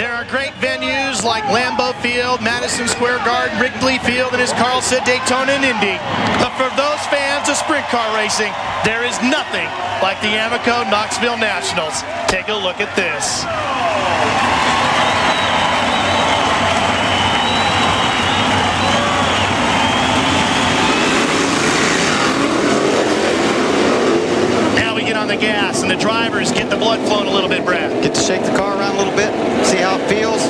There are great venues like Lambeau Field, Madison Square Garden, Wrigley Field, and as Carl said, Daytona and Indy. But for those fans of sprint car racing, there is nothing like the Amoco Knoxville Nationals. Take a look at this. On the gas, and the drivers get the blood flowing a little bit, Brad. Get to shake the car around a little bit, see how it feels,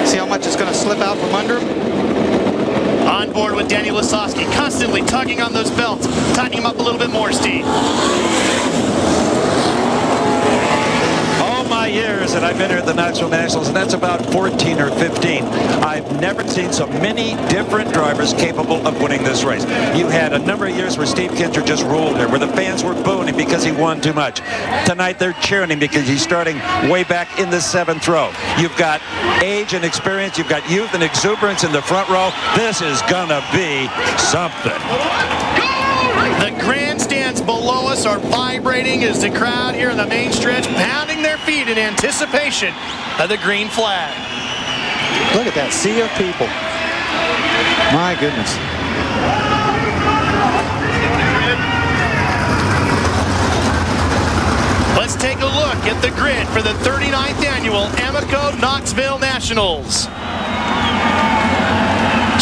see how much it's going to slip out from under them. On board with Danny Lasowski, constantly tugging on those belts, tightening them up a little bit more, Steve. All my years that I've been here at the Knoxville Nationals, and that's about 14 or 15, I've never seen so many different drivers capable of winning this race. You had a number of years where Steve Kinser just ruled here, where the fans were booing him because he won too much. Tonight they're cheering him because he's starting way back in the 7th row. You've got age and experience, you've got youth and exuberance in the front row. This is gonna be something. The grandstands below us are vibrating as the crowd here in the main stretch pounding their feet in anticipation of the green flag. Look at that sea of people. My goodness. Let's take a look at the grid for the 39th annual Amoco Knoxville Nationals.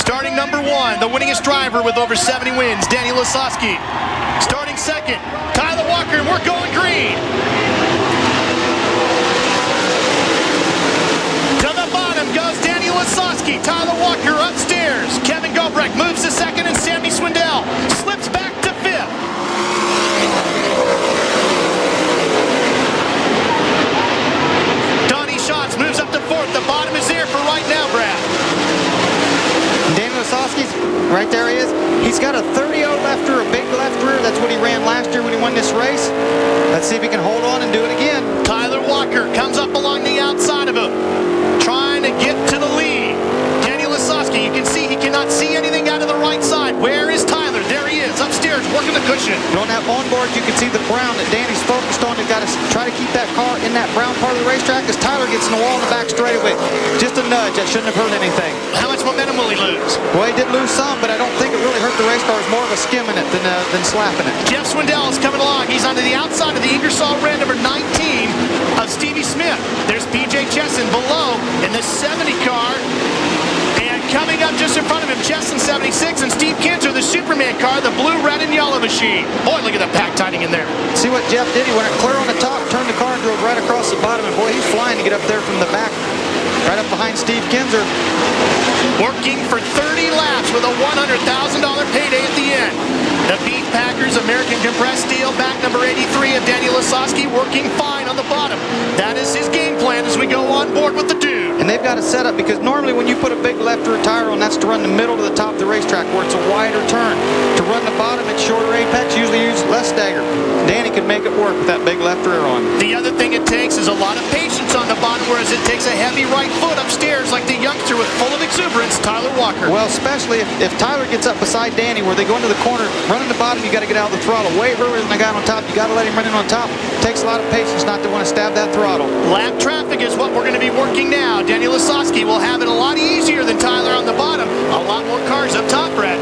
Starting number 1, the winningest driver with over 70 wins, Danny Lasowski. Starting second, Tyler Walker, and we're going green. To the bottom goes Danny Lasowski. Tyler Walker upstairs. Kevin Gobrecht moves to second, and Sammy Swindell slips back to 5th. Donnie Schatz moves up to 4th. The bottom is there for right now, Brad. Danny Lasowski's right there. He is. He's got a 30-0 left-rear, a big left rear. That's what he ran last year when he won this race. Let's see if he can hold on and do it again. Tyler Walker comes up along the outside of him, trying to get to the lead. Danny Lasowski, you can see he cannot see anything out of the right side. Where is Tyler? There he is, upstairs, working the cushion. On that onboard, you can see the brown that Danny's focused on. They've got to try to keep that car in that brown part of the racetrack as Tyler gets in the wall in the back straightaway. Just a nudge. That shouldn't have hurt anything. How much momentum will he lose? Well, he did lose some, but I don't think it really hurt the race car. It was more of a skimming it than slapping it. Jeff Swindell is coming along. He's onto the outside of the Ingersoll red number 19 of Stevie Smith. There's PJ Chesson below in the 70 car. And coming up just in front of him, Chesson 76 and Steve Kinser, the Superman car, the blue, red, and yellow machine. Boy, look at the pack tightening in there. See what Jeff did? He went clear on the top, turned the car and drove right across the bottom. And boy, he's flying to get up there from the back, right up behind Steve Kinser. Working for 30 laps with a $100,000 payday at the end. The Beef Packers American Compressed Steel, back number 83 of Danny Lasowski, working fine on the bottom. That is his game plan as we go on board with the dude. And they've got a setup because normally when you put a big left rear tire on, that's to run the middle to the top of the racetrack where it's a wider turn. To run the bottom, it's shorter apex, usually use less stagger. Danny can make it work with that big left rear on. The other thing it takes is a lot of patience on the bottom, whereas it takes a heavy right foot upstairs like the youngster with full of exuberance, Tyler Walker. Well, especially if Tyler gets up beside Danny where they go into the corner, running the bottom, you got to get out of the throttle. Way earlier than the guy on top, you got to let him run in on top. It takes a lot of patience not to want to stab that throttle. Lap traffic is what we're going to be working now. Danny Lasowski will have it a lot easier than Tyler on the bottom. A lot more cars up top, Brad.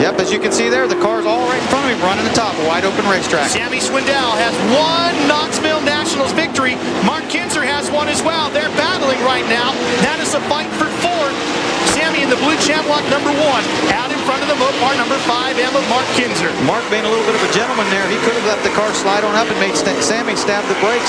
Yep, as you can see there, the car's all right in front of him, running the top, a wide open racetrack. Sammy Swindell has one Knoxville Nationals victory. Mark Kinser has one as well. They're battling right now. That is a fight for 4th. Sammy in the blue Chamlock number 1, out in front of the Mopar number 5M of Mark Kinser. Mark being a little bit of a gentleman there, he could have let the car slide on up and made Sammy stab the brakes.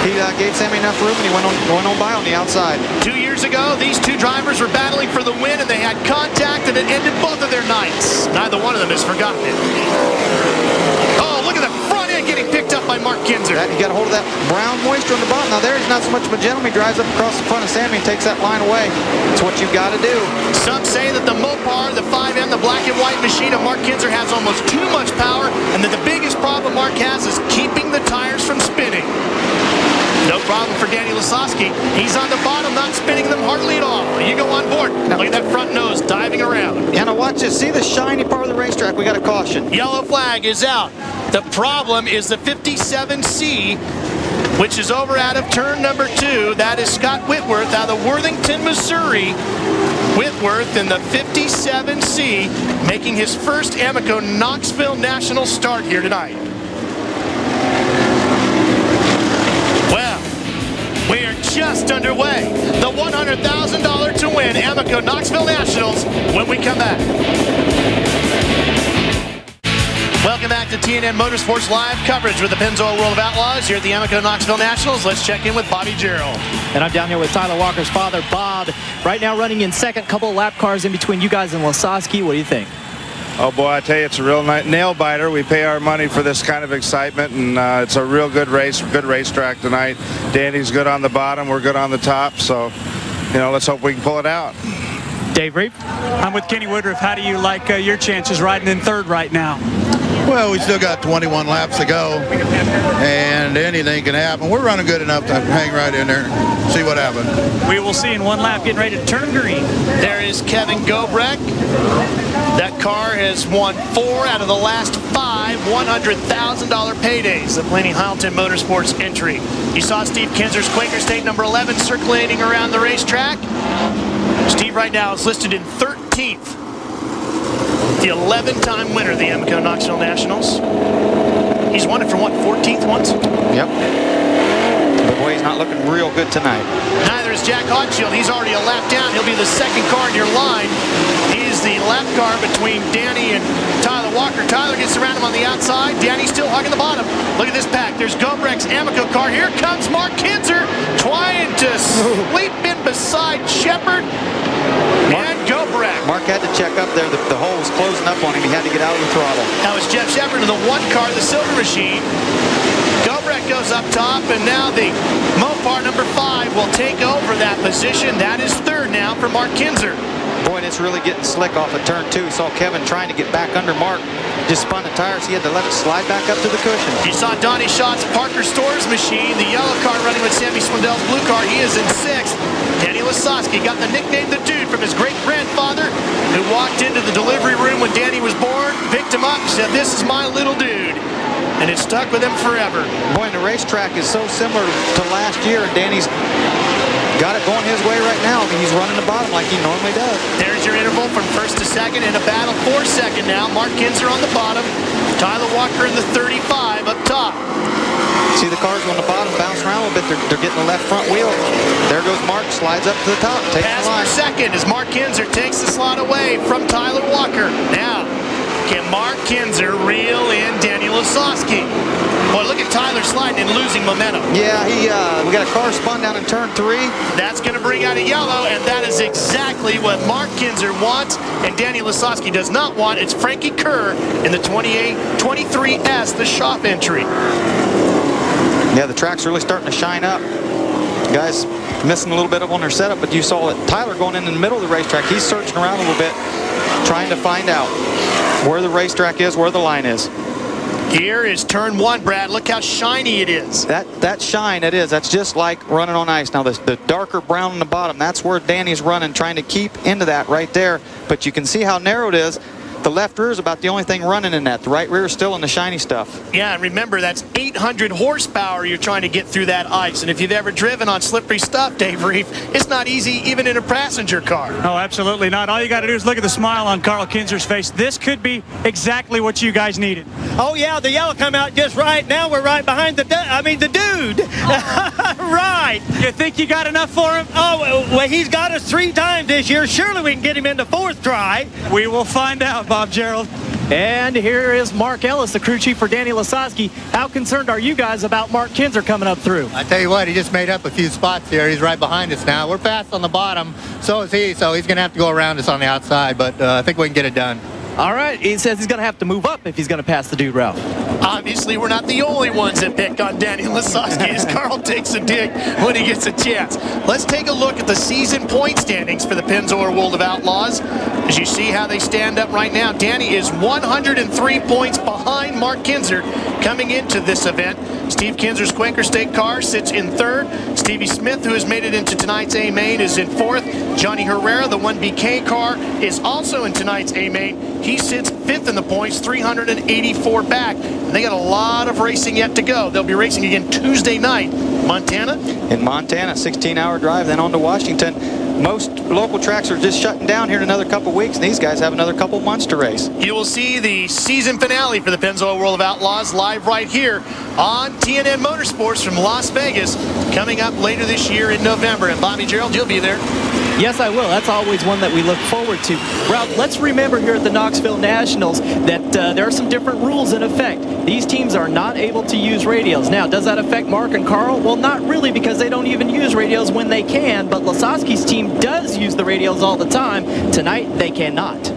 He gave Sammy enough room and he went on by on the outside. 2 years ago, these two drivers were battling for the win and they had contact and it ended both of their nights. Neither one of them has forgotten it. Oh, look at the front end getting picked up by Mark Kinser. He got a hold of that brown moisture on the bottom. Now there, he's not so much of a gentleman. He drives up across the front of Sammy and takes that line away. It's what you've got to do. Some say that the Mopar, the 5M, the black and white machine of Mark Kinser has almost too much power, and that the biggest problem Mark has is keeping the tires from spinning. No problem for Danny Lasowski. He's on the bottom, not spinning them hardly at all. You go on board. Now, look at that front nose diving around. Yeah, now watch this. See the shiny part of the racetrack? We got a caution. Yellow flag is out. The problem is the 57C which is over out of turn number 2. That is Scott Whitworth out of Worthington, Missouri. Whitworth in the 57C, making his first Amoco Knoxville Nationals start here tonight. Well, we are just underway. The $100,000 to win Amoco Knoxville Nationals when we come back. Welcome back to TNN Motorsports Live coverage with the Pennzoil World of Outlaws here at the Amoco Knoxville Nationals. Let's check in with Bobby Gerald. And I'm down here with Tyler Walker's father, Bob. Right now running in second, couple of lap cars in between you guys and Lasowski. What do you think? Oh boy, I tell you, it's a real nail biter. We pay our money for this kind of excitement, and it's a real good race, good racetrack tonight. Danny's good on the bottom, we're good on the top, so you know, let's hope we can pull it out. Dave Reap? I'm with Kenny Woodruff. How do you like your chances riding in third right now? Well, we still got 21 laps to go, and anything can happen. We're running good enough to hang right in there, see what happens. We will see in one lap, getting ready to turn green. There is Kevin Gobrecht. That car has won 4 out of the last 5 $100,000 paydays. The Blaney Hamilton Motorsports entry. You saw Steve Kinser's Quaker State number 11 circulating around the racetrack. Steve right now is listed in 13th. The 11-time winner of the Amoco Knoxville Nationals. He's won it for what, 14th once? Yep. But boy, he's not looking real good tonight. Neither is Jack Hochschild. He's already a lap down. He'll be the second car in your line. He's the lap car between Danny and Tyler Walker. Tyler gets around him on the outside. Danny's still hugging the bottom. Look at this pack. There's Gobrecht's Amoco car. Here comes Mark Kinser trying to sweep in beside Shepard and Gobrecht. Mark had to check up there. The hole was closing up on him. He had to get out of the throttle. That was Jeff Shepard in the 1 car, the Silver Machine. Gobrecht goes up top, and now the Mopar number 5 will take over that position. That is third now for Mark Kinser. Boy, it's really getting slick off of turn 2. Saw Kevin trying to get back under Mark. Just spun the tires. He had to let it slide back up to the cushion. You saw Donnie Schott's Parker Stores Machine, the yellow car running with Sammy Swindell's blue car. He is in 6th. Danny Lasowski got the nickname The Dude from his great-grandfather, who walked into the delivery room when Danny was born, picked him up, said, "This is my little dude." And it stuck with him forever. Boy, and the racetrack is so similar to last year, and Danny's got it going his way right now. I mean, he's running the bottom like he normally does. There's your interval from first to second in a battle for second now. Mark Kinser on the bottom. Tyler Walker in the 35 up top. See the cars on the bottom bounce around a little bit. They're getting the left front wheel. There goes Mark, slides up to the top, takes Pass the line. for second as Mark Kinser takes the slot away from Tyler Walker. Now, can Mark Kinser reel in Danny Lasowski? Boy, look at Tyler sliding and losing momentum. Yeah, we got a car spun down in turn 3. That's going to bring out a yellow, and that is exactly what Mark Kinser wants, and Danny Lasowski does not want. It's Frankie Kerr in the 23S, the shop entry. Yeah, the track's really starting to shine up. Guys missing a little bit on their setup, but you saw it. Tyler going in the middle of the racetrack. He's searching around a little bit, trying to find out where the racetrack is, where the line is. Here is turn 1, Brad. Look how shiny it is. That shine, it is. That's just like running on ice. Now, the darker brown on the bottom, that's where Danny's running, trying to keep into that right there. But you can see how narrow it is. The left rear is about the only thing running in that. The right rear is still in the shiny stuff. Yeah, and remember, that's 800 horsepower you're trying to get through that ice. And if you've ever driven on slippery stuff, Dave Reef, it's not easy even in a passenger car. Oh, absolutely not. All you got to do is look at the smile on Carl Kinser's face. This could be exactly what you guys needed. Oh, yeah, the yellow come out just right. Now we're right behind the dude. Right. You think you got enough for him? Oh, well, he's got us 3 times this year. Surely we can get him in the 4th try. We will find out, Bob Gerald. And here is Mark Ellis, the crew chief for Danny Lasowski. How concerned are you guys about Mark Kinser coming up through? I tell you what, he just made up a few spots here. He's right behind us now. We're fast on the bottom, so is he, so he's going to have to go around us on the outside, but I think we can get it done. All right, he says he's going to have to move up if he's going to pass the dude, Ralph. Obviously, we're not the only ones that pick on Danny Lasowski as Carl takes a dig when he gets a chance. Let's take a look at the season point standings for the Pennzoil World of Outlaws. As you see how they stand up right now, Danny is 103 points behind Mark Kinser coming into this event. Steve Kinser's Quaker State car sits in 3rd. Stevie Smith, who has made it into tonight's A-Main, is in 4th. Johnny Herrera, the 1BK car, is also in tonight's A-Main. He sits 5th in the points, 384 back. And they got a lot of racing yet to go. They'll be racing again Tuesday night. Montana? In Montana, 16-hour drive, then on to Washington. Most local tracks are just shutting down here in another couple weeks, and these guys have another couple months to race. You will see the season finale for the Pennzoil World of Outlaws live right here on TNN Motorsports from Las Vegas, coming up later this year in November. And Bobby Gerald, you'll be there. Yes, I will. That's always one that we look forward to. Ralph, let's remember here at the Knoxville Nationals that there are some different rules in effect. These teams are not able to use radios. Now, does that affect Mark and Carl? Well, not really, because they don't even use radios when they can, but Lasowski's team does use the radios all the time. Tonight, they cannot.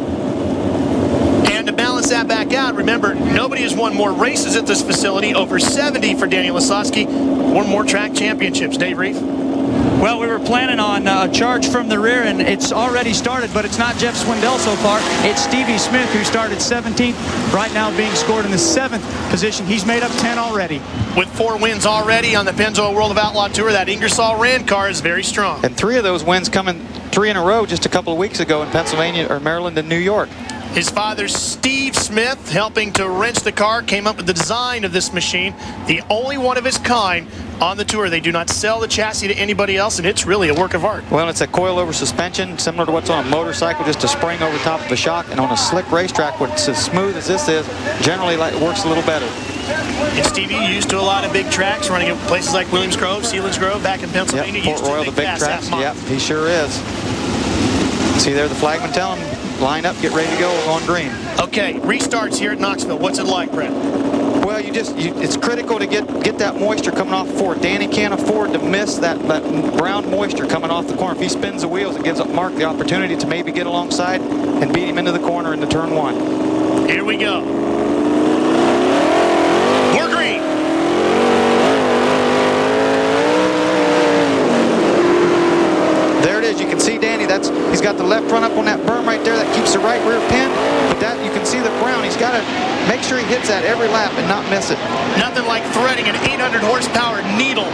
And to balance that back out, remember, nobody has won more races at this facility, over 70 for Danny Lasowski, or more track championships. Dave Reef? Well, we were planning on a charge from the rear, and it's already started, but it's not Jeff Swindell so far. It's Stevie Smith, who started 17th, right now being scored in the 7th position. He's made up 10 already. With 4 wins already on the Pennzoil World of Outlaw Tour, that Ingersoll Rand car is very strong. And 3 of those wins coming 3 in a row just a couple of weeks ago in Pennsylvania, or Maryland and New York. His father, Steve Smith, helping to wrench the car, came up with the design of this machine, the only one of its kind on the tour. They do not sell the chassis to anybody else, and it's really a work of art. Well, it's a coil-over suspension, similar to what's on a motorcycle, just a spring over top of a shock. And on a slick racetrack, what's as smooth as this is, generally it works a little better. And Stevie, used to a lot of big tracks, running at places like Williams Grove, Sealands Grove, back in Pennsylvania. Yep, Port Royal, the big tracks. Yep, he sure is. See there, the flagman telling him, line up, get ready to go on green. Okay, restarts here at Knoxville. What's it like, Brett? Well, it's critical to get that moisture coming off the Ford. Danny can't afford to miss that brown moisture coming off the corner. If he spins the wheels, it gives Mark the opportunity to maybe get alongside and beat him into the corner into turn 1. Here we go. We're green. There it is. You can see Danny. He's got the left front up on that berm right there. That keeps the right rear pinned. But that you can see the brown. He's got to make sure he hits that every lap and not miss it. Nothing like threading an 800 horsepower needle.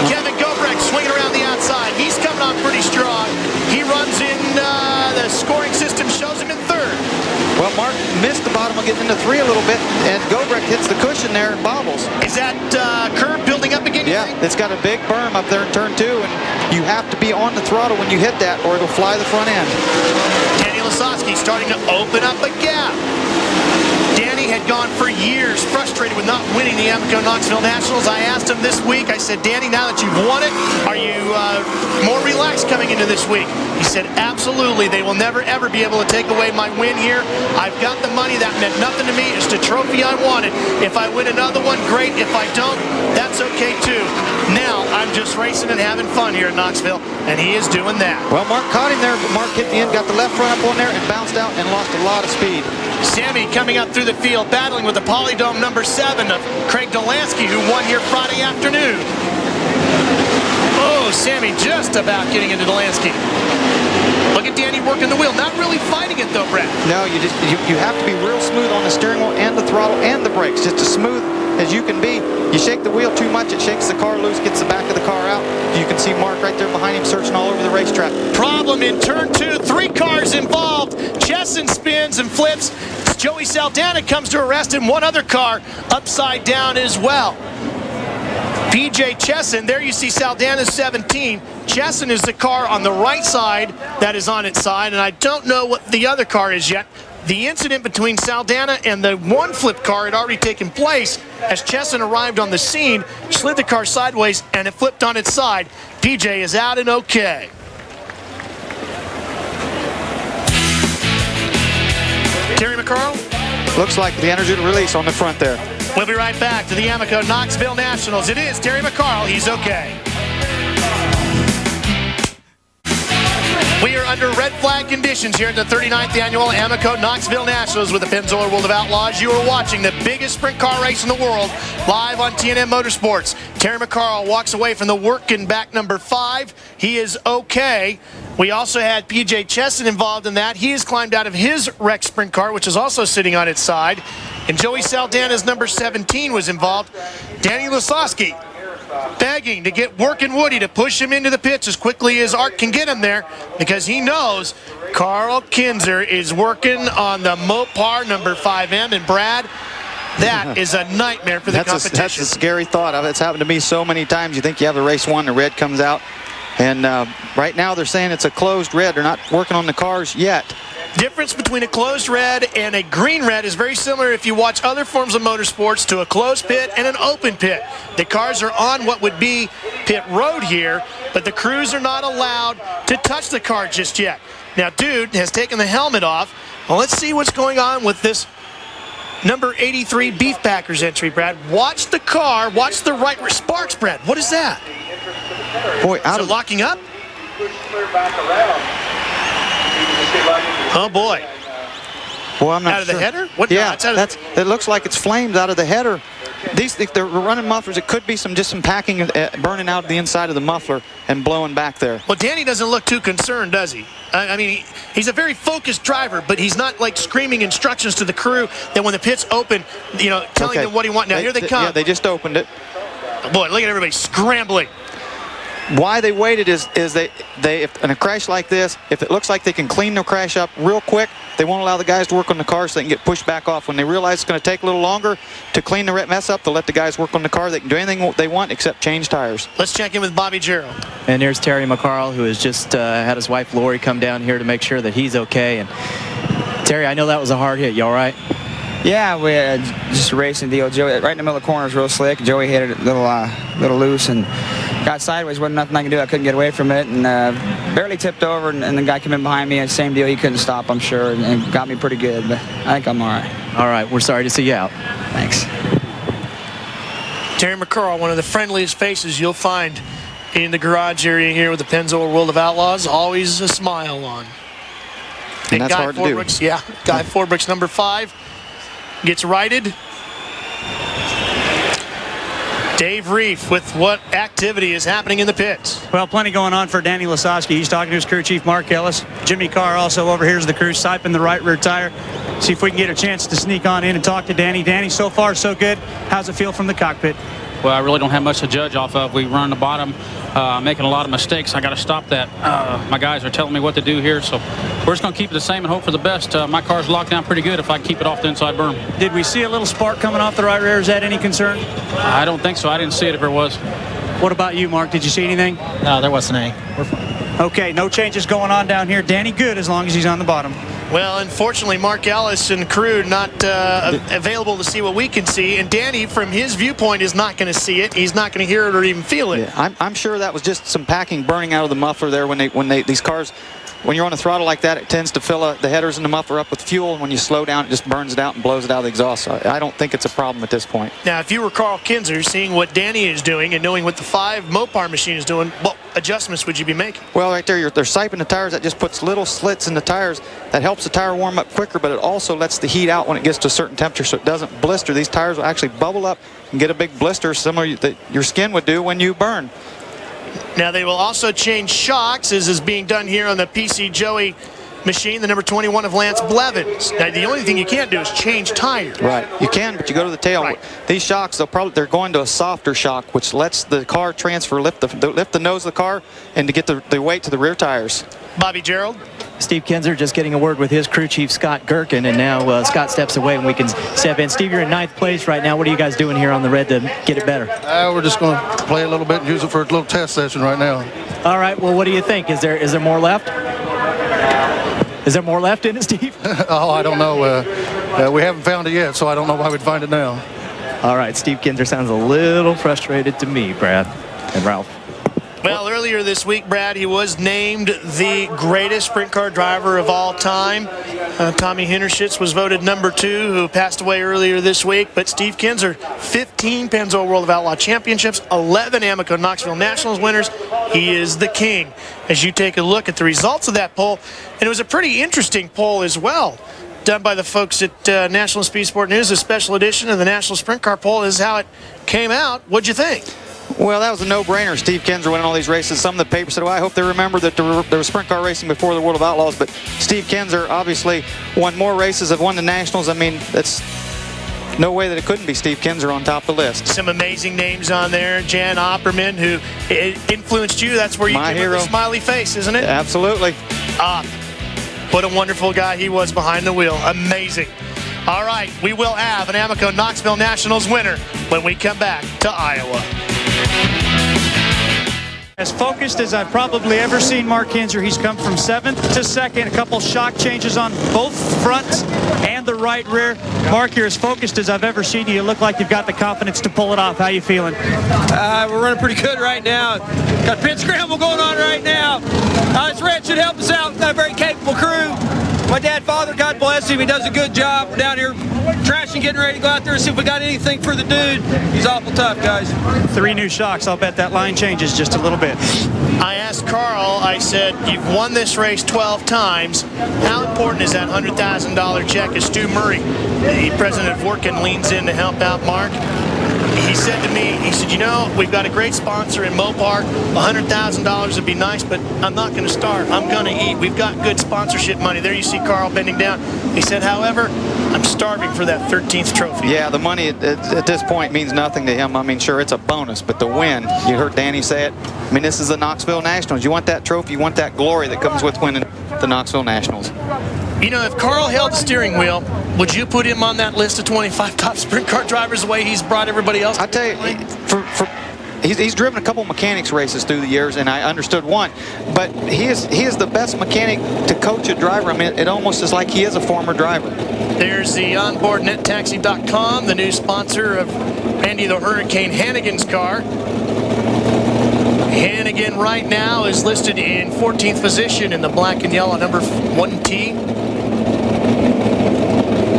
Kevin Gobrecht swinging around the outside. He's coming on pretty strong. He runs in, the scoring system shows him in 3rd. Well, Mark missed the bottom of getting into 3 a little bit, and Gobrecht hits the cushion there and bobbles. Is that curve building up again? Yeah, it's got a big berm up there in turn 2, and you have to be on the throttle when you hit that, or it'll fly the front end. Danny Lasowski starting to open up a gap. Danny had gone for years frustrated with not winning the Amoco Knoxville Nationals. I asked him this week, I said, Danny, now that you've won it, are you more relaxed coming into this week? He said, absolutely. They will never, ever be able to take away my win here. I've got the money. That meant nothing to me. It's the trophy I wanted. If I win another one, great. If I don't, that's okay too. Now, I'm just racing and having fun here in Knoxville, and he is doing that. Well, Mark caught him there, but Mark hit the end, got the left front up on there, and bounced out and lost a lot of speed. Sammy coming up through the field, battling with the Polydome number 7 of Craig Dolansky, who won here Friday afternoon. Oh, Sammy just about getting into Dolansky. Look at Danny working the wheel. Not really fighting it, though, Brett. No, you have to be real smooth on the steering wheel and the throttle and the brakes, just as smooth as you can be. You shake the wheel too much, it shakes the car loose, gets the back of the car out. You can see Mark right there behind him searching all over the racetrack. Problem in turn 2, 3 cars involved. Chesson spins and flips. Joey Saldana comes to arrest him. One other car upside down as well. PJ Chesson, there you see Saldana's 17. Chesson is the car on the right side that is on its side, and I don't know what the other car is yet. The incident between Saldana and the one flip car had already taken place as Chesson arrived on the scene, slid the car sideways, and it flipped on its side. PJ is out and okay. Terry McCarl? Looks like the energy to release on the front there. We'll be right back to the Amoco Knoxville Nationals. It is Terry McCarl. He's okay. We are under red flag conditions here at the 39th annual Amoco Knoxville Nationals with the Pennzoil World of Outlaws. You are watching the biggest sprint car race in the world live on TNN Motorsports. Terry McCarl walks away from the work in back number 5. He is okay. We also had PJ Chesson involved in that. He has climbed out of his wrecked sprint car, which is also sitting on its side. And Joey Saldana's number 17 was involved. Danny Lasowski begging to get Workin' Woody to push him into the pits as quickly as Art can get him there, because he knows Carl Kinser is working on the Mopar number 5M, and Brad, that is a nightmare for the competition. That's a scary thought. It's happened to me so many times. You think you have the race one, the red comes out, and right now they're saying it's a closed red. They're not working on the cars yet. Difference between a closed red and a green red is very similar if you watch other forms of motorsports to a closed pit and an open pit. The cars are on what would be pit road here, but the crews are not allowed to touch the car just yet. Now, dude has taken the helmet off. Well, let's see what's going on with this number 83 Beef Packers entry, Brad. Watch the car. Watch the right rear sparks, Brad. What is that? Boy, is it locking up? Oh, boy. Boy, I'm not out of the sure. header? What? Yeah, No, it looks like it's flames out of the header. If they're running mufflers, it could be just some packing burning out the inside of the muffler and blowing back there. Well, Danny doesn't look too concerned, does he? I mean, he's a very focused driver, but he's not like screaming instructions to the crew that when the pit's open, you know, telling them what he wants. Now, here they come. Yeah, they just opened it. Boy, look at everybody scrambling. Why they waited is if in a crash like this, if it looks like they can clean their crash up real quick, they won't allow the guys to work on the car so they can get pushed back off. When they realize it's going to take a little longer to clean the mess up, they'll let the guys work on the car. They can do anything they want except change tires. Let's check in with Bobby Gerald. And there's Terry McCarl, who has just had his wife Lori come down here to make sure that he's okay. And Terry, I know that was a hard hit. You all right? Yeah, we just a racing deal. Joey, right in the middle of the corner is real slick. Joey hit it a little loose and got sideways. Wasn't nothing I could do. I couldn't get away from it, and barely tipped over. And the guy came in behind me. And same deal. He couldn't stop, I'm sure, and got me pretty good. But I think I'm all right. All right. We're sorry to see you out. Thanks. Terry McCarl, one of the friendliest faces you'll find in the garage area here with the Pennzoil World of Outlaws. Always a smile on. And that's hard to do. Yeah, Guy Forbrooks, number 5. Gets righted. Dave Reef with what activity is happening in the pits. Well, plenty going on for Danny Lasowski. He's talking to his crew chief, Mark Ellis. Jimmy Carr also overhears the crew siping the right rear tire. See if we can get a chance to sneak on in and talk to Danny. Danny, so far so good. How's it feel from the cockpit? Well, I really don't have much to judge off of. We run the bottom, making a lot of mistakes. I got to stop that. My guys are telling me what to do here, so we're just going to keep it the same and hope for the best. My car's locked down pretty good if I can keep it off the inside berm. Did we see a little spark coming off the right rear? Is that any concern? I don't think so. I didn't see it if there was. What about you, Mark? Did you see anything? No, there wasn't any. We're fine. Okay, no changes going on down here. Danny good as long as he's on the bottom. Well, unfortunately, Mark Ellis and crew not available to see what we can see. And Danny, from his viewpoint, is not going to see it. He's not going to hear it or even feel it. Yeah, I'm sure that was just some packing burning out of the muffler there when these cars, when you're on a throttle like that, it tends to fill the headers in the muffler up with fuel. And when you slow down, it just burns it out and blows it out of the exhaust. So I don't think it's a problem at this point. Now, if you were Carl Kinser, seeing what Danny is doing and knowing what the 5 Mopar machine is doing, what adjustments would you be making? Well, right there, they're siping the tires. That just puts little slits in the tires. That helps the tire warm up quicker, but it also lets the heat out when it gets to a certain temperature so it doesn't blister. These tires will actually bubble up and get a big blister similar that your skin would do when you burn. Now, they will also change shocks, as is being done here on the PC Joey machine, the number 21 of Lance Blevins. Now, the only thing you can't do is change tires. Right. You can, but you go to the tail. Right. These shocks, they're going to a softer shock, which lets the car transfer, lift the nose of the car, and to get the weight to the rear tires. Bobby Gerald. Steve Kinser just getting a word with his crew chief, Scott Gherkin, and now Scott steps away and we can step in. Steve, you're in 9th place right now. What are you guys doing here on the red to get it better? We're just going to play a little bit and use it for a little test session right now. All right, well, what do you think? Is there more left? Is there more left in it, Steve? Oh, I don't know. We haven't found it yet, so I don't know why we'd find it now. All right, Steve Kinser sounds a little frustrated to me, Brad and Ralph. Well, earlier this week, Brad, he was named the greatest sprint car driver of all time. Tommy Hintershitz was voted number 2, who passed away earlier this week. But Steve Kinser, 15 Pennzoil World of Outlaw Championships, 11 Amoco Knoxville Nationals winners. He is the king. As you take a look at the results of that poll, and it was a pretty interesting poll as well, done by the folks at National Speed Sport News, a special edition of the National Sprint Car Poll is how it came out. What'd you think? Well, that was a no-brainer. Steve Kinser winning all these races. Some of the papers said, well, I hope they remember that there was sprint car racing before the World of Outlaws. But Steve Kinser obviously won more races, have won the Nationals. I mean, that's no way that it couldn't be Steve Kinser on top of the list. Some amazing names on there. Jan Opperman, who influenced you. That's where you My came hero. with the smiley face, isn't it? Absolutely. What a wonderful guy he was behind the wheel. Amazing. All right, we will have an Amoco Knoxville Nationals winner when we come back to Iowa. As focused as I've probably ever seen Mark Kinser. He's come from 7th to 2nd. A couple shock changes on both fronts and the right rear. Mark, you're as focused as I've ever seen you. You look like you've got the confidence to pull it off. How you feeling? We're running pretty good right now. Got pit scramble going on right now. This ranch should help us out. We've got a very capable crew. My dad, father, God bless him. He does a good job. We're down here trashing, getting ready to go out there and see if we got anything for the dude. He's awful tough, guys. 3 new shocks. I'll bet that line changes just a little bit. I asked Carl, I said, you've won this race 12 times. How important is that $100,000 check? As Stu Murray, the president of Workin, leans in to help out Mark. He said to me, he said, you know, we've got a great sponsor in Mopar. $100,000 would be nice, but I'm not going to starve. I'm going to eat. We've got good sponsorship money. There you see Carl bending down. He said, however, I'm starving for that 13th trophy. Yeah, the money at this point means nothing to him. I mean, sure, it's a bonus, but the win, you heard Danny say it. I mean, this is the Knoxville Nationals. You want that trophy. You want that glory that comes with winning the Knoxville Nationals. You know, if Carl held the steering wheel, would you put him on that list of 25 top sprint car drivers the way he's brought everybody else? I tell you, he's driven a couple mechanics races through the years, and I understood one. But he is the best mechanic to coach a driver. I mean, it almost is like he is a former driver. There's the onboard nettaxi.com, the new sponsor of Andy the Hurricane Hannigan's car. Hannigan right now is listed in 14th position in the black and yellow number 1T.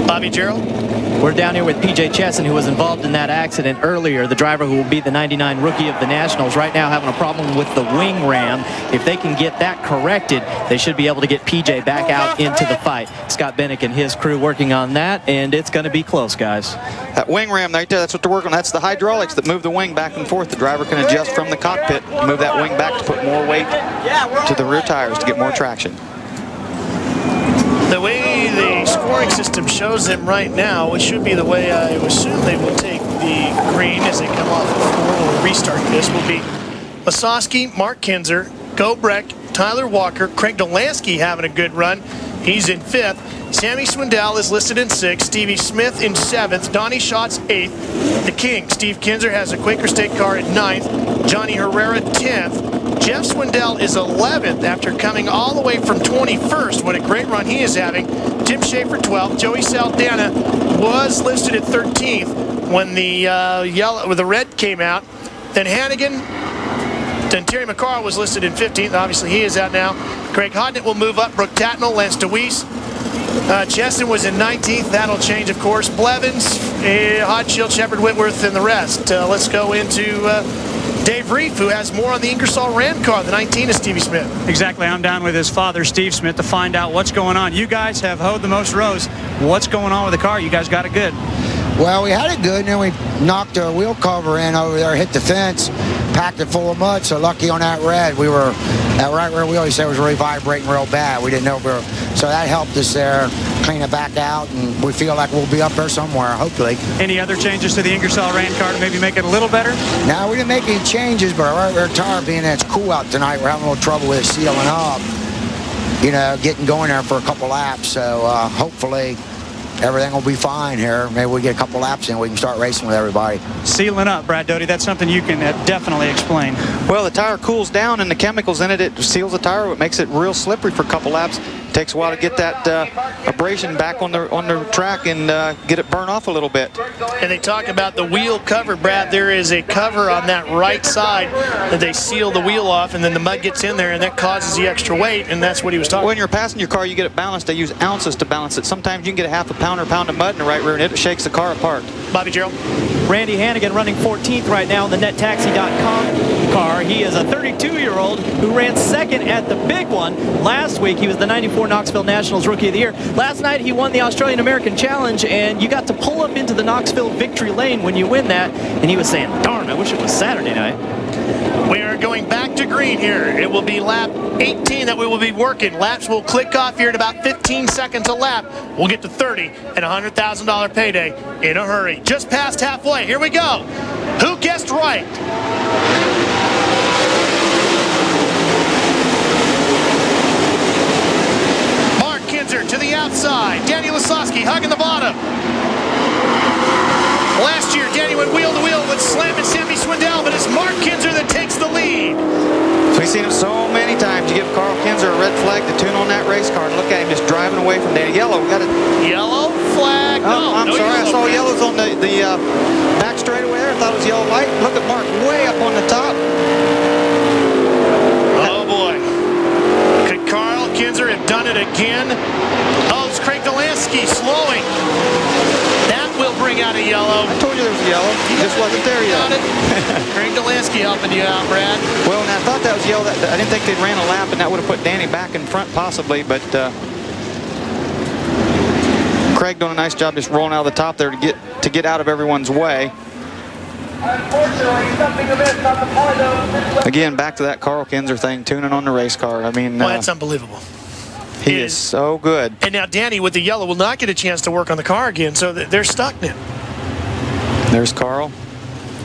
Bobby Gerald? We're down here with PJ Chesson, who was involved in that accident earlier. The driver who will be the 99 rookie of the Nationals right now having a problem with the wing ram. If they can get that corrected, they should be able to get PJ back out into the fight. Scott Bennick and his crew working on that, and it's going to be close, guys. That wing ram right there, that's what they're working on. That's the hydraulics that move the wing back and forth. The driver can adjust from the cockpit, move that wing back to put more weight to the rear tires to get more traction. The way the scoring system shows them right now, it should be the way I assume they will take the green as they come off the floor. We'll restart this. Will be Lasowski, Mark Kinser, Gobrecht, Tyler Walker, Craig Dolansky having a good run. He's in 5th. Sammy Swindell is listed in 6th. Stevie Smith in 7th. Donnie Schatz's 8th. The King, Steve Kinser, has a Quaker State car at 9th. Johnny Herrera 10th. Jeff Swindell is 11th after coming all the way from 21st. What a great run he is having. Tim Schaefer 12th. Joey Saldana was listed at 13th when the red came out. Then Hannigan. Then Terry McCarr was listed in 15th. Obviously, he is out now. Craig Hodnett will move up. Brooke Tatnell, Lance DeWeese. Cheston was in 19th. That'll change, of course. Blevins, Hodshield, Shepard, Whitworth, and the rest. Let's go into Dave Reef, who has more on the Ingersoll Rand car. The 19 is Stevie Smith. Exactly. I'm down with his father, Steve Smith, to find out what's going on. You guys have hoed the most rows. What's going on with the car? You guys got it good. Well, we had it good, and then we knocked our wheel cover in over there, hit the fence, packed it full of mud. So lucky on that red, that right rear wheel, he said, was really vibrating real bad. We didn't know so that helped us there, clean it back out, and we feel like we'll be up there somewhere, hopefully. Any other changes to the Ingersoll Rand car to maybe make it a little better? No, we didn't make any changes, but our right rear tire, being that it's cool out tonight, we're having a little trouble with it sealing up, you know, getting going there for a couple laps. So hopefully everything will be fine here. Maybe we get a couple laps in, we can start racing with everybody. Sealing up, Brad Doty, that's something you can definitely explain. Well, the tire cools down, and the chemicals in it seals the tire. It makes it real slippery for a couple laps. It takes a while to get that abrasion back on the track and get it burn off a little bit. And they talk about the wheel cover, Brad. There is a cover on that right side that they seal the wheel off, and then the mud gets in there, and that causes the extra weight, and that's what he was talking about. When you're passing your car, you get it balanced. They use ounces to balance it. Sometimes you can get a half a pound or a pound of mud in the right rear, and it shakes the car apart. Bobby Gerald. Randy Hannigan running 14th right now in the nettaxi.com car. He is a 32-year-old who ran 2nd at the big one. Last week, he was the 94 Knoxville Nationals Rookie of the Year. Last night, he won the Australian American Challenge, and you got to pull up into the Knoxville victory lane when you win that. And he was saying, darn, I wish it was Saturday night. We are going back to green here. It will be lap 18 that we will be working. Laps will click off here in about 15 seconds a lap. We'll get to 30 and a $100,000 payday in a hurry. Just past halfway. Here we go. Who guessed right? Mark We've seen it so many times. You give Carl Kinser a red flag to tune on that race car, and look at him just driving away from Danny. Yellow, we got it. Yellow flag. Oh, I'm sorry. I saw yellows on the back straightaway there. I thought it was yellow light. Look at Mark way up on the top. Oh, boy. Could Carl Kinser have done it again? Oh, it's Craig Delansky slowing. That will bring out a yellow. I told you there was a yellow. He just wasn't there yet. Craig Delansky helping you out, Brad. Well, and I thought that was yellow. I didn't think they'd ran a lap, and that would have put Danny back in front possibly, but Craig doing a nice job just rolling out of the top there to get out of everyone's way. Again, back to that Carl Kinser thing, tuning on the race car. I mean, well, that's unbelievable. He is so good. And now Danny with the yellow will not get a chance to work on the car again, so they're stuck now. There's Carl.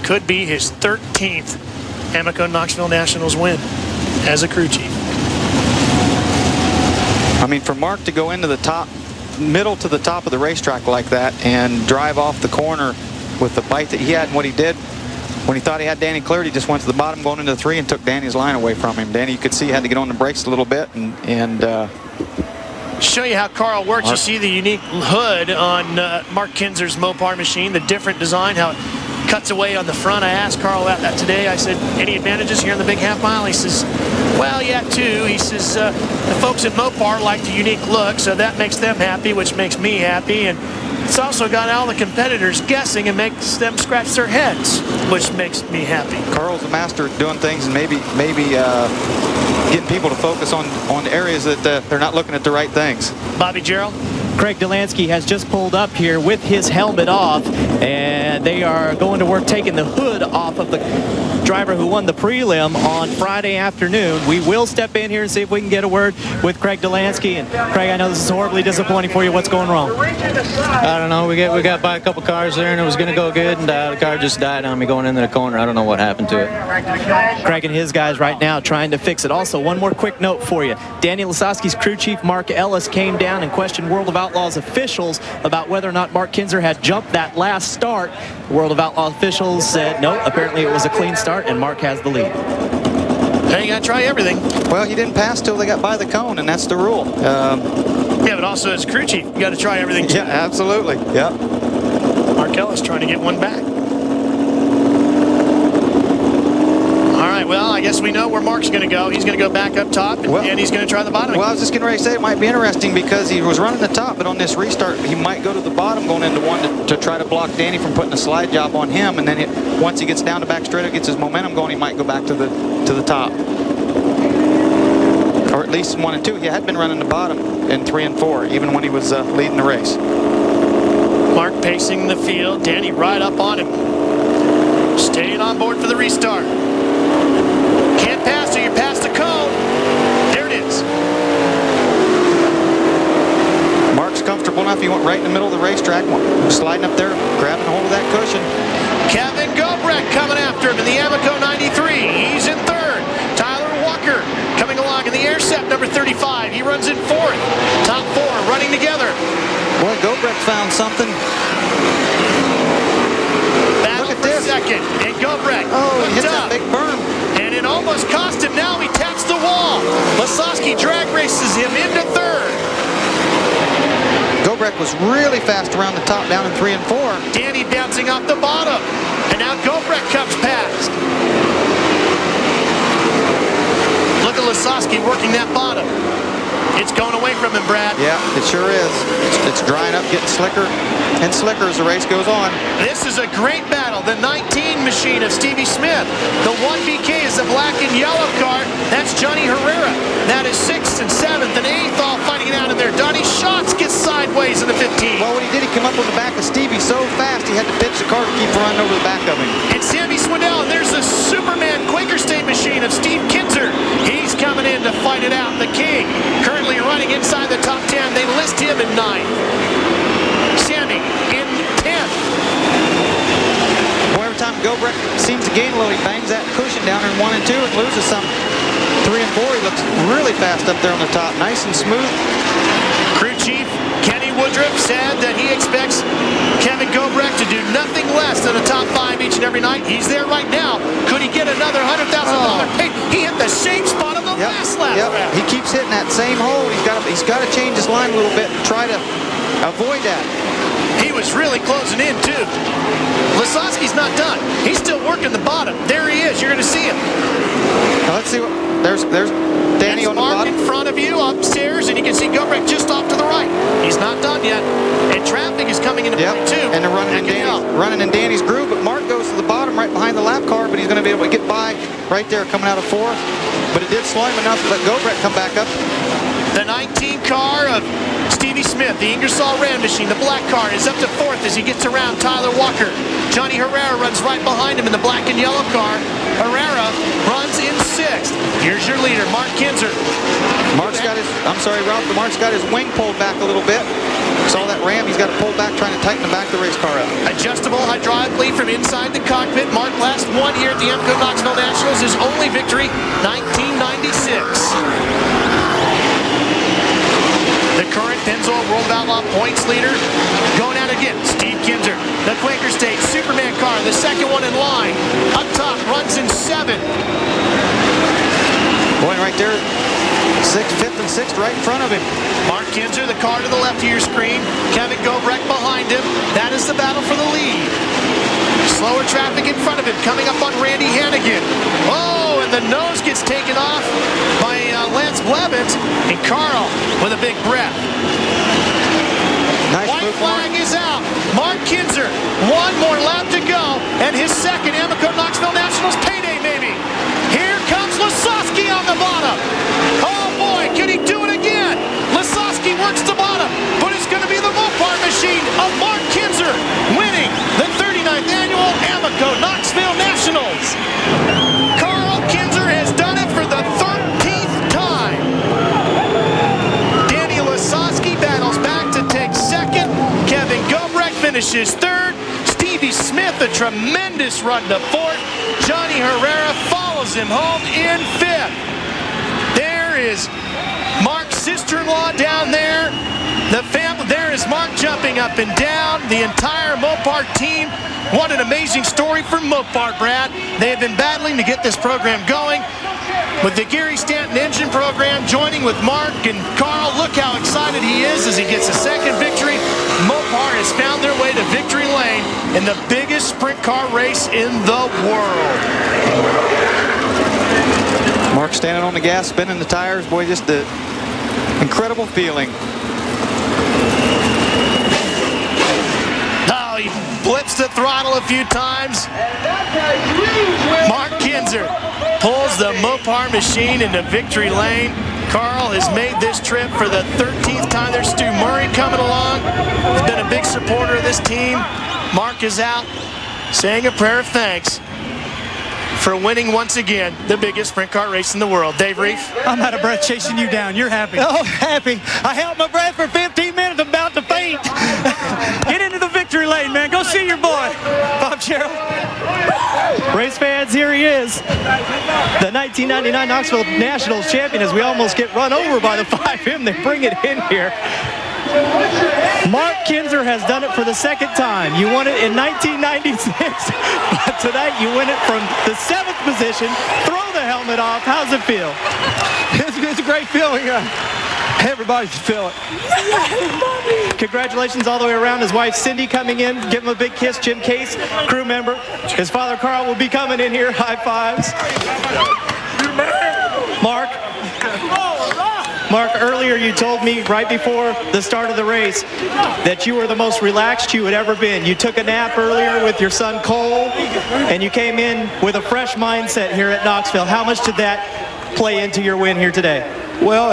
Could be his 13th Amoco Knoxville Nationals win as a crew chief. I mean, for Mark to go into the top, middle to the top of the racetrack like that and drive off the corner with the bite that he had, and what he did when he thought he had Danny cleared, he just went to the bottom going into the 3 and took Danny's line away from him. Danny, you could see, had to get on the brakes a little bit and show you how Carl works. You see the unique hood on Mark Kinser's Mopar machine, the different design, how it cuts away on the front. I asked Carl about that today. I said, any advantages here in the big half mile? He says, well, yeah, 2. He says, the folks at Mopar like the unique look, so that makes them happy, which makes me happy. And it's also got all the competitors guessing and makes them scratch their heads, which makes me happy. Carl's a master at doing things and maybe getting people to focus on areas that they're not looking at the right things. Bobby Gerald? Craig Delansky has just pulled up here with his helmet off, and they are going to work taking the hood off of the driver who won the prelim on Friday afternoon. We will step in here and see if we can get a word with Craig Delansky. And Craig, I know this is horribly disappointing for you. What's going wrong? I don't know. We got by a couple cars there, and it was going to go good, and the car just died on me going into the corner. I don't know what happened to it. Craig and his guys right now trying to fix it. Also, one more quick note for you. Danny Lasowski's crew chief, Mark Ellis, came down and questioned World of Outlaws officials about whether or not Mark Kinser had jumped that last start. The World of Outlaws officials said no, apparently it was a clean start, and Mark has the lead. Hey, you got to try everything. Well, he didn't pass till they got by the cone, and that's the rule. Yeah, but also as crew chief, you got to try everything too. Yeah, absolutely. Yeah. Mark Ellis trying to get one back. All right, well, I guess we know where Mark's going to go. He's going to go back up top, and he's going to try the bottom. Well, I was just getting ready to say it might be interesting because he was running the top, but on this restart, he might go to the bottom going into 1 to try to block Danny from putting a slide job on him, and then once he gets down to back straight, gets his momentum going, he might go back to the top. Or at least 1 and 2. He had been running the bottom in 3 and 4, even when he was leading the race. Mark pacing the field. Danny right up on him. Staying on board for the restart. Can't pass till you're past the cone. There it is. Mark's comfortable enough. He went right in the middle of the racetrack, sliding up there, grabbing hold of that cushion. Kevin Gobrecht coming after him in the Amoco 93. He's in 3rd. Tyler Walker coming along in the Aircept number 35. He runs in 4th. Top 4 running together. Boy, Gobrecht found something. Battle Look at for this. 2nd. And Gobrecht he hit that big berm. And it almost cost him. Now he taps the wall. Lasowski drag races him into 3rd. Gobrecht was really fast around the top, down in 3 and 4. Danny bouncing off the bottom. And now Gobrecht comes past. Look at Lasowski working that bottom. It's going away from him, Brad. Yeah, it sure is. It's drying up, getting slicker and slicker as the race goes on. This is a great battle. The 19 machine of Stevie Smith. The 1BK is the black and yellow car. That's Johnny Herrera. That is 6th and 7th and 8th all fighting it out in there. Donnie Schatz gets sideways in the 15. Well, what he did, he came up on the back of Stevie so fast he had to pitch the car to keep running over the back of him. And Sammy Swindell, and there's the Superman Quaker State machine of Steve Kinser. He's coming in to fight it out. The King currently running inside the top 10. They list him in 9th. Sammy in 10th. Boy, every time Gobrecht seems to gain a little, he bangs that cushion down in 1 and 2 and loses some. 3 and 4, he looks really fast up there on the top. Nice and smooth. Crew chief Kenny Woodruff said that he expects Kevin Gobrecht to do nothing less than a top 5 each and every night. He's there right now. Could he get another $100,000 pay? He hit the shapes that same hold. He's got to change his line a little bit and try to avoid that. He was really closing in, too. Lisowski's not done. He's still working the bottom. There he is. You're going to see him. Now let's see what... There's Danny on the Mark bottom. in front of you upstairs, and you can see Gobrek just off to the right. He's not done yet. And traffic is coming into play, too. And they're running in Danny's groove, but Mark goes to the bottom right behind the lap car, but he's going to be able to get by right there coming out of fourth. But it did slow him enough to let Gobrek come back up. The 19 car of Stevie Smith, the Ingersoll Rand machine, the black car, is up to fourth as he gets around Tyler Walker. Johnny Herrera runs right behind him in the black and yellow car. Herrera runs in sixth. Here's your leader, Mark Kinser. Mark's got his wing pulled back a little bit. Saw that ram, he's got to pull back, trying to tighten the back of the race car up. Adjustable hydraulically from inside the cockpit. Mark last won here at the Knoxville Nationals, his only victory, 1996. The current Pennzoil World Outlaw points leader going out again. Steve Kinser, the Quaker State Superman car, the second one in line. Up top, runs in seventh. Going right there, fifth and sixth right in front of him. Mark Kinser, the car to the left of your screen. Kevin Gobrek behind him. That is the battle for the lead. Slower traffic in front of him, coming up on Randy Hannigan. Oh, and the nose gets taken off by Lance Blevins, and Carl with a big breath. Nice White flag is out. Mark Kinser, one more lap to go, and his second Amoco Knoxville Nationals payday, maybe. Here comes Lisowski on the bottom. Oh boy, can he do it again? Lisowski works the bottom, but it's going to be the Mopar machine of Mark Kinser winning the 39th annual Amoco Knoxville Nationals. Carl Kinser has done it for the 13th time. Danny Lisowski battles back to take second. Kevin Gobrek finishes third. Stevie Smith, a tremendous run to fourth. Johnny Herrera follows him home in fifth. There is Mark's sister-in-law down there. The family, there is Mark jumping up and down. The entire Mopar team. What an amazing story for Mopar, Brad. They have been battling to get this program going. With the Gary Stanton engine program joining with Mark and Carl, look how excited he is as he gets a second victory. Mopar has found their way to victory lane in the biggest sprint car race in the world. Mark standing on the gas, spinning the tires. Boy, just an incredible feeling. Oh, he blitzed the throttle a few times. Mark Kinser pulls the Mopar machine into victory lane. Carl has made this trip for the 13th time. There's Stu Murray coming along. He's been a big supporter of this team. Mark is out saying a prayer of thanks for winning once again the biggest sprint car race in the world. Dave Reef. I'm out of breath chasing you down. You're happy. Oh, happy. I held my breath for 15 minutes. I'm about to faint. Get into the victory lane, man. Go see your boy. Bob Sherrill. Race fans, here he is. The 1999 Knoxville Nationals champion, as we almost get run over by the 5M. They bring it in here. Mark Kinser has done it for the second time. You won it in 1996, but tonight you win it from the 7th position. Throw the helmet off. How's it feel? It's a great feeling. Everybody should feel it. Congratulations all the way around. His wife Cindy coming in. Give him a big kiss. Jim Case, crew member. His father Carl will be coming in here. High fives. Mark, earlier you told me right before the start of the race that you were the most relaxed you had ever been. You took a nap earlier with your son Cole, and you came in with a fresh mindset here at Knoxville. How much did that play into your win here today? Well,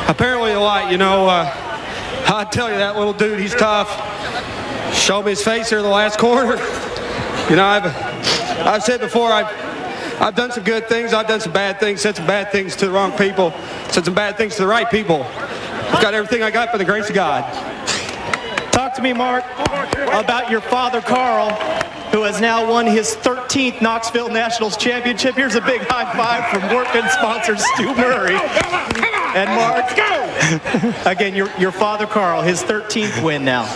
apparently a lot. You know, I tell you, that little dude, he's tough. Showed me his face here in the last corner. You know, I've said before, I've done some good things, I've done some bad things, said some bad things to the wrong people, said some bad things to the right people. I've got everything I got by the grace of God. Talk to me, Mark, about your father, Carl, who has now won his 13th Knoxville Nationals championship. Here's a big high five from working sponsor Stu Murray. And Mark, again, your father, Carl, his 13th win now.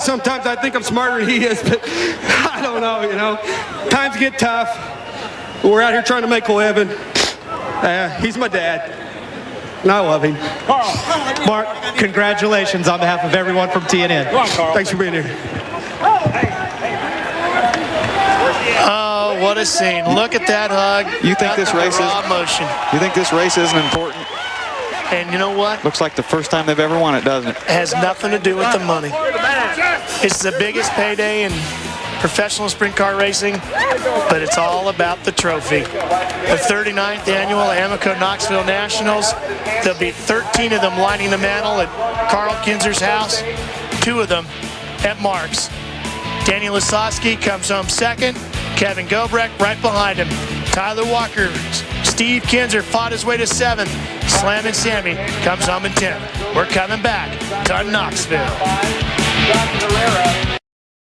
Sometimes I think I'm smarter than he is, but I don't know, you know. Times get tough. We're out here trying to make a living. He's my dad. And I love him. Mark, congratulations on behalf of everyone from TNN. Thanks for being here. Oh, what a scene. Look at that hug. You think this race is emotion. You think this race isn't important? And you know what? Looks like the first time they've ever won it, doesn't it? It has nothing to do with the money. It's the biggest payday in professional sprint car racing, but it's all about the trophy. The 39th annual Amoco Knoxville Nationals. There'll be 13 of them lining the mantle at Mark Kinser's house, 2 of them at Mark's. Danny Lasowski comes home second. Kevin Gobrecht right behind him. Tyler Walker, Steve Kinser fought his way to 7th. Slammin' Sammy comes home in 10th. We're coming back to Knoxville.